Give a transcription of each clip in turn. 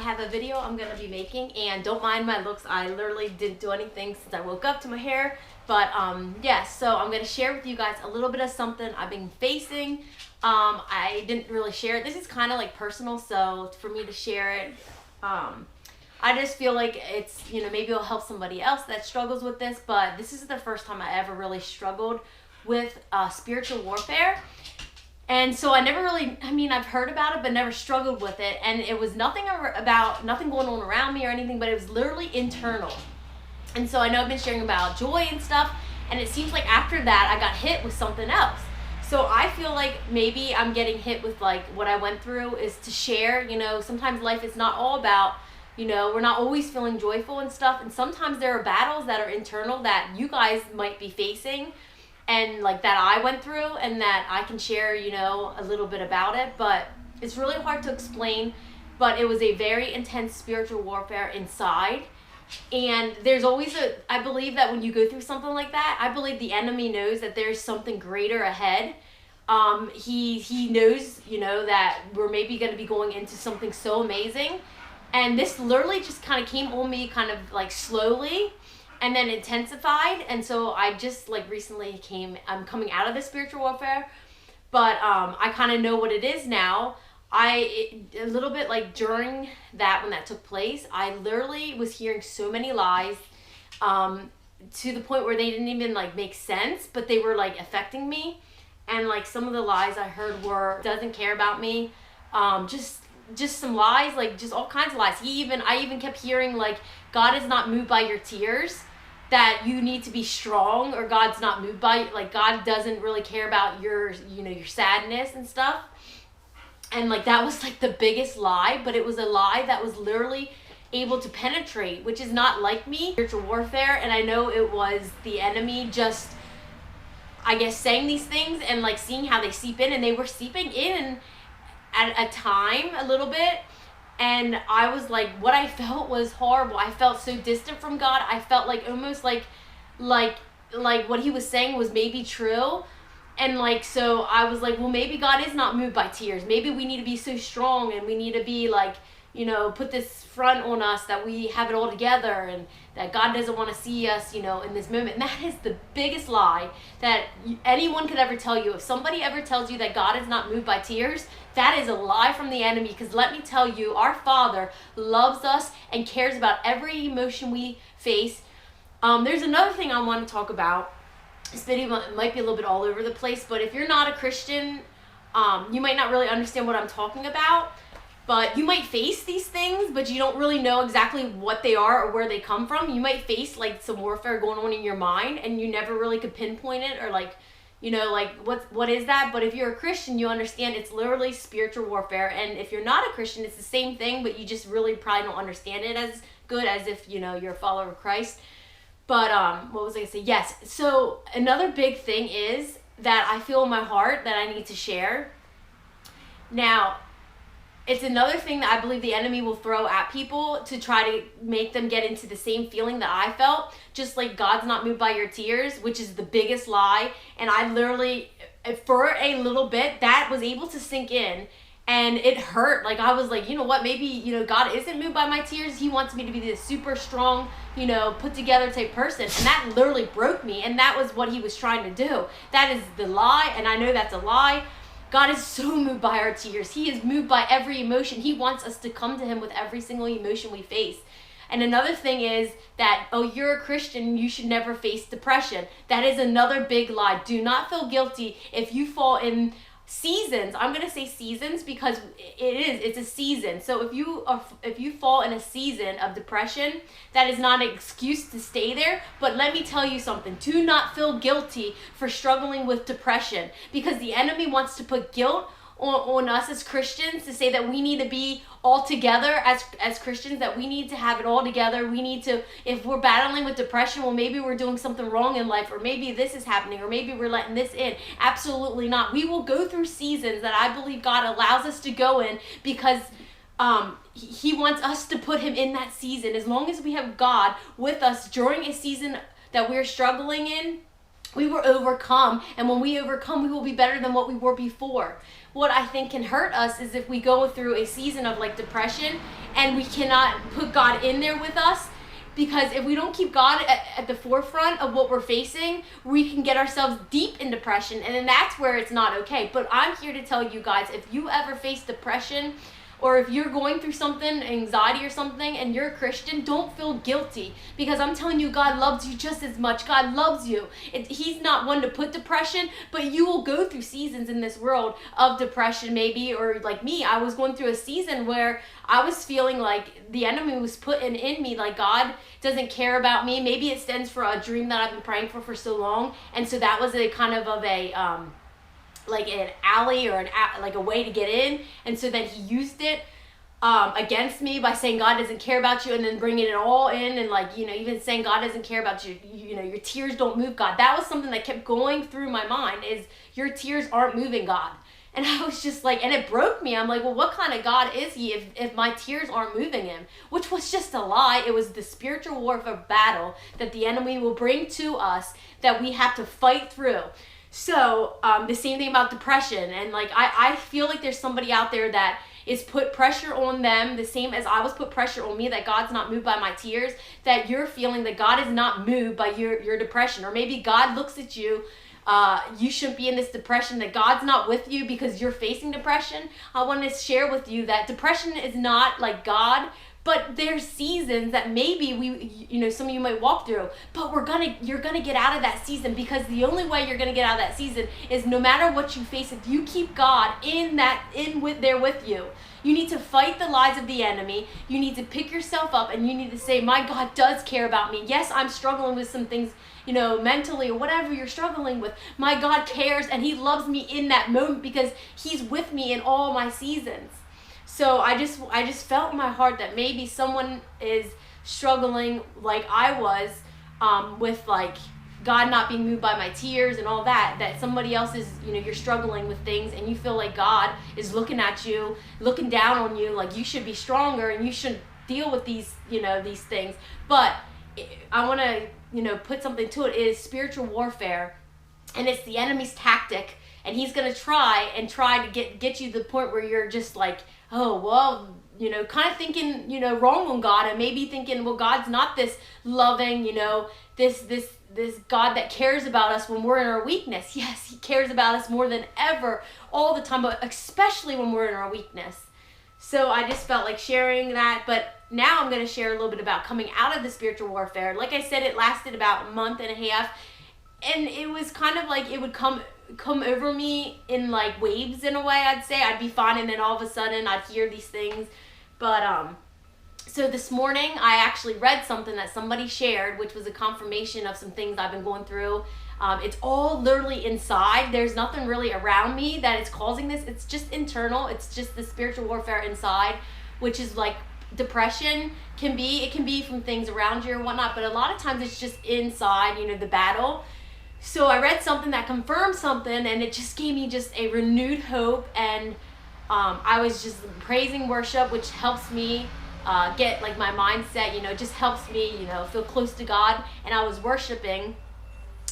have a video I'm going to be making, and don't mind my looks. I literally didn't do anything since I woke up to my hair. But yeah, so I'm going to share with you guys a little bit of something I've been facing. I didn't really share it. This is kind of like personal, so for me to share it, I just feel like it's, maybe it'll help somebody else that struggles with this, but this is the first time I ever really struggled with spiritual warfare. And so I never really, I've heard about it, but never struggled with it. And it was nothing going on around me or anything, but it was literally internal. And so I know I've been sharing about joy and stuff, and it seems like after that I got hit with something else. So I feel like maybe I'm getting hit with like what I went through is to share. Sometimes life is not all about, we're not always feeling joyful and stuff. And sometimes there are battles that are internal that you guys might be facing, and like that I went through, and that I can share, a little bit about it. But it's really hard to explain, but it was a very intense spiritual warfare inside. And there's always I believe that when you go through something like that, I believe the enemy knows that there's something greater ahead. He knows, that we're maybe going to be going into something so amazing. And this literally just kind of came on me kind of like slowly and then intensified. And so I just like recently I'm coming out of the spiritual warfare, but I kind of know what it is now. A little bit like during that, when that took place, I literally was hearing so many lies, to the point where they didn't even like make sense, but they were like affecting me. And like some of the lies I heard were, doesn't care about me, just some lies, like just all kinds of lies. I even kept hearing like, God is not moved by your tears, that you need to be strong, or God's not moved by, like God doesn't really care about your, your sadness and stuff. And like that was like the biggest lie, but it was a lie that was literally able to penetrate, which is not like me, spiritual warfare. And I know it was the enemy just, I guess, saying these things and like seeing how they seep in, and they were seeping in at a time a little bit. And I was like, what I felt was horrible. I felt so distant from God. I felt like almost like what he was saying was maybe true. And like, so I was like, well, maybe God is not moved by tears. Maybe we need to be so strong, and we need to be like, put this front on us that we have it all together, and that God doesn't want to see us, in this moment. And that is the biggest lie that anyone could ever tell you. If somebody ever tells you that God is not moved by tears, that is a lie from the enemy. Because let me tell you, our Father loves us and cares about every emotion we face. There's another thing I want to talk about. This video might be a little bit all over the place, but if you're not a Christian, you might not really understand what I'm talking about. But you might face these things, but you don't really know exactly what they are or where they come from. You might face like some warfare going on in your mind, and you never really could pinpoint it, or like, like what is that? But if you're a Christian, you understand it's literally spiritual warfare. And if you're not a Christian, it's the same thing, but you just really probably don't understand it as good as if, you're a follower of Christ. But what was I going to say? Yes. So another big thing is that I feel in my heart that I need to share. Now, it's another thing that I believe the enemy will throw at people to try to make them get into the same feeling that I felt. Just like God's not moved by your tears, which is the biggest lie. And I literally, for a little bit, that was able to sink in. And it hurt. Like I was like, you know what, maybe, God isn't moved by my tears. He wants me to be this super strong, put together type person. And that literally broke me. And that was what he was trying to do. That is the lie. And I know that's a lie. God is so moved by our tears. He is moved by every emotion. He wants us to come to him with every single emotion we face. And another thing is that, oh, you're a Christian, you should never face depression. That is another big lie. Do not feel guilty if you fall in seasons. I'm going to say seasons because it's a season. So if you fall in a season of depression, that is not an excuse to stay there. But let me tell you something. Do not feel guilty for struggling with depression, because the enemy wants to put guilt on us as Christians, to say that we need to be all together as Christians, that we need to have it all together. We need to, if we're battling with depression, well, maybe we're doing something wrong in life, or maybe this is happening, or maybe we're letting this in. Absolutely not. We will go through seasons that I believe God allows us to go in, because he wants us to put him in that season. As long as we have God with us during a season that we're struggling in, We were overcome, and when we overcome, we will be better than what we were before. What I think can hurt us is if we go through a season of like depression and we cannot put God in there with us, because if we don't keep God at the forefront of what we're facing, we can get ourselves deep in depression, and then that's where it's not okay. But I'm here to tell you guys, if you ever face depression, or if you're going through something, anxiety or something, and you're a Christian, don't feel guilty, because I'm telling you, God loves you just as much. God loves you. He's not one to put depression, but you will go through seasons in this world of depression maybe, or like me, I was going through a season where I was feeling like the enemy was putting in me, like God doesn't care about me. Maybe it stems for a dream that I've been praying for so long, and so that was a kind of a like an alley or like a way to get in, and so then he used it against me by saying God doesn't care about you, and then bringing it all in, and like, you know, even saying God doesn't care about you, you know, your tears don't move God. That was something that kept going through my mind, is your tears aren't moving God. And I was just like, and it broke me. I'm like, well, what kind of God is he if my tears aren't moving him? Which was just a lie. It was the spiritual warfare battle that the enemy will bring to us that we have to fight through. So the same thing about depression. And like, I feel like there's somebody out there that is put pressure on them, the same as I was put pressure on me, that God's not moved by my tears, that you're feeling that God is not moved by your depression. Or maybe God looks at you, you shouldn't be in this depression, that God's not with you because you're facing depression. I want to share with you that depression is not like God, but there's seasons that maybe some of you might walk through, but you're gonna get out of that season, because the only way you're gonna get out of that season is no matter what you face, if you keep God there with you. You need to fight the lies of the enemy. You need to pick yourself up, and you need to say, my God does care about me. Yes, I'm struggling with some things, mentally or whatever you're struggling with. My God cares, and he loves me in that moment because he's with me in all my seasons. So I just felt in my heart that maybe someone is struggling like I was, with like God not being moved by my tears and all that somebody else is, you're struggling with things, and you feel like God is looking at you, looking down on you, like you should be stronger and you shouldn't deal with these things. But I want to, put something to it. It is spiritual warfare, and it's the enemy's tactic, and he's going to try to get you to the point where you're just like, oh, well, kind of thinking, wrong on God, and maybe thinking, well, God's not this loving, this God that cares about us when we're in our weakness. Yes, he cares about us more than ever, all the time, but especially when we're in our weakness. So I just felt like sharing that, but now I'm going to share a little bit about coming out of the spiritual warfare. Like I said, it lasted about a month and a half, and it was kind of like it would come over me in like waves, in a way. I'd say I'd be fine, and then all of a sudden I'd hear these things. But so this morning I actually read something that somebody shared, which was a confirmation of some things I've been going through. It's all literally inside. There's nothing really around me that is causing this. It's just internal. It's just the spiritual warfare inside, which is like depression can be. It can be from things around you or whatnot, but a lot of times it's just inside, the battle. So I read something that confirmed something, and it just gave me just a renewed hope, and I was just praising worship, which helps me get like my mindset, just helps me, feel close to God. And I was worshiping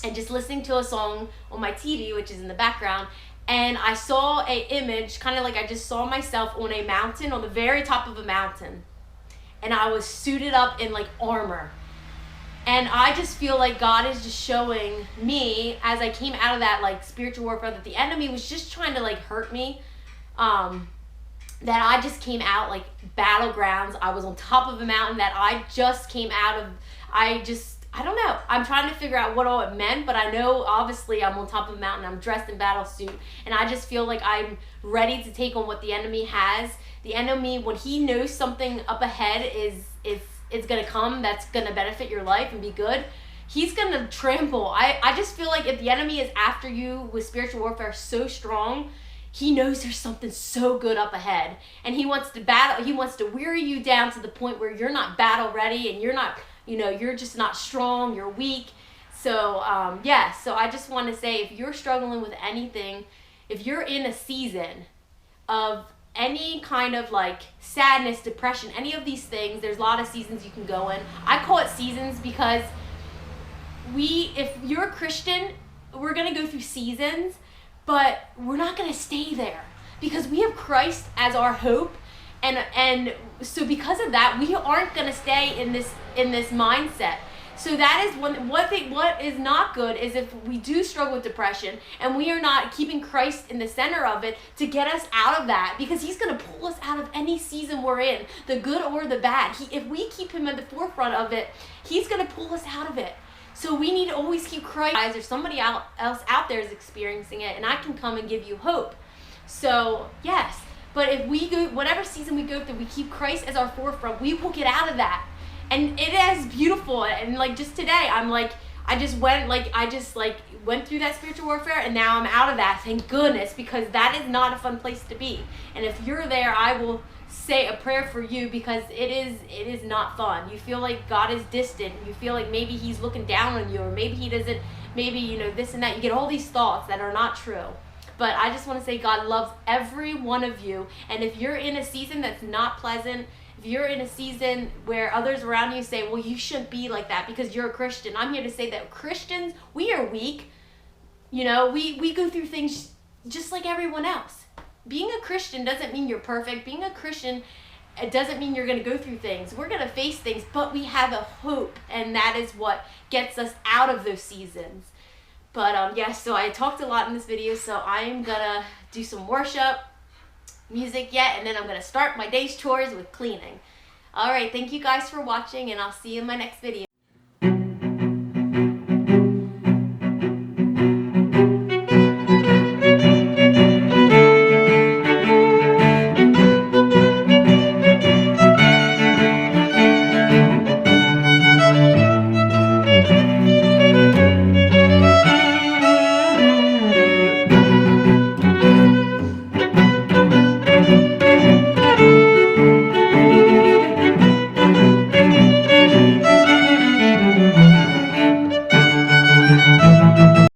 and just listening to a song on my TV, which is in the background, and I saw a image, kind of like I just saw myself on a mountain, on the very top of a mountain, and I was suited up in like armor. And I just feel like God is just showing me, as I came out of that like spiritual warfare, that the enemy was just trying to like hurt me, that I just came out like battlegrounds. I was on top of a mountain that I just came out of. I don't know. I'm trying to figure out what all it meant, but I know obviously I'm on top of a mountain. I'm dressed in battle suit, and I just feel like I'm ready to take on what the enemy has. The enemy, when he knows something up ahead is going to come that's going to benefit your life and be good, he's going to trample. I just feel like if the enemy is after you with spiritual warfare so strong, he knows there's something so good up ahead, and he wants to weary you down to the point where you're not battle ready, and you're not, you're just not strong, you're weak. So so I just want to say, if you're struggling with anything, if you're in a season of any kind of like sadness, depression, any of these things, there's a lot of seasons you can go in. I call it seasons because if you're a Christian, we're gonna go through seasons, but we're not gonna stay there because we have Christ as our hope, and so because of that, we aren't gonna stay in this mindset. So that is what is not good is if we do struggle with depression and we are not keeping Christ in the center of it to get us out of that, because he's going to pull us out of any season we're in, the good or the bad. If we keep him at the forefront of it, he's going to pull us out of it. So we need to always keep Christ. There's somebody else out there is experiencing it, and I can come and give you hope. So yes, but if we go, whatever season we go through, we keep Christ as our forefront, we will get out of that. And it is beautiful. And like just today, I'm like, I just went through that spiritual warfare, and now I'm out of that. Thank goodness, because that is not a fun place to be. And if you're there, I will say a prayer for you, because it is not fun. You feel like God is distant. You feel like maybe he's looking down on you, or maybe he doesn't, maybe, this and that. You get all these thoughts that are not true. But I just want to say God loves every one of you. And if you're in a season that's not pleasant, if you're in a season where others around you say, well, you shouldn't be like that because you're a Christian, I'm here to say that Christians, we are weak. We go through things just like everyone else. Being a Christian doesn't mean you're perfect. Being a Christian, it doesn't mean you're going to go through things. We're going to face things, but we have a hope, and that is what gets us out of those seasons. But so I talked a lot in this video, so I'm going to do some worship music and then I'm going to start my day's chores with cleaning. All right, thank you guys for watching, and I'll see you in my next video.